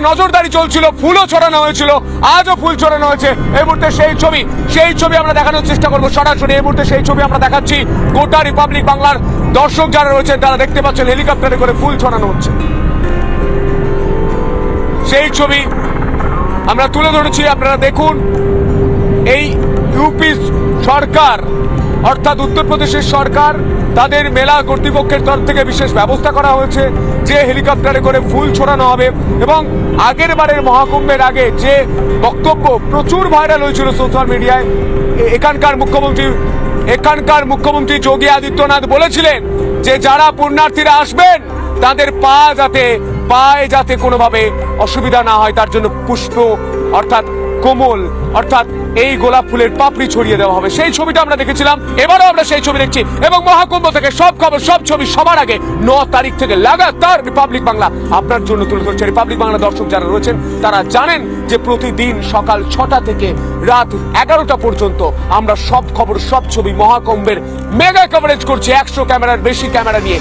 নজরদারি চলছিল, ফুলও ছড়ানো হয়েছিল, আজও ফুল ছড়ানো হয়েছে। এই মুহূর্তে সেই ছবি আমরা দেখানোর চেষ্টা করবো সরাসরি। এই মুহূর্তে সেই ছবি আমরা দেখাচ্ছি। গোটা রিপাবলিক বাংলার দর্শক যারা রয়েছে তারা দেখতে পাচ্ছেন হেলিকপ্টারে করে ফুল ছড়ানো হচ্ছে। সেই ছবি আমরা তুলে ধরেছি, আপনারা দেখুন। এই ইউপি সরকার অর্থাৎ উত্তরপ্রদেশের সরকার, তাদের মেলা কর্তৃপক্ষের তরফ থেকে বিশেষ ব্যবস্থা করা হয়েছে যে হেলিকপ্টারে করে ফুল ছড়ানো হবে। এবং আগের বারের মহাকুম্ভের আগে যে বক্তব্য প্রচুর ভাইরাল হয়েছিল সোশ্যাল মিডিয়ায়, এখানকার মুখ্যমন্ত্রী যোগী আদিত্যনাথ বলেছিলেন যে যারা পুণ্যার্থীরা আসবেন তাদের পায়ে যাতে কোনোভাবে অসুবিধা না হয় তার জন্য পুষ্প অর্থাৎ কোমল অর্থাৎ এই গোলাপ ফুলের পাপড়ি ছড়িয়ে দেওয়া হবে। সেই ছবিটা আমরা দেখেছিলাম, এবারও আমরা সেই ছবি দেখছি। এবং মহাকুম্ভ থেকে সব খবর, সব ছবি সবার আগে 9 তারিখ থেকে লাগাতার রিপাবলিক বাংলা আপনার জন্য তুলে ধরছে। রিপাবলিক বাংলা দর্শক যারা রয়েছেন তারা জানেন যে প্রতিদিন সকাল 6টা থেকে রাত 11টা পর্যন্ত আমরা সব খবর, সব ছবি মহাকুম্ভের মেগা কভারেজ করছি 100 ক্যামেরার বেশি ক্যামেরা নিয়ে।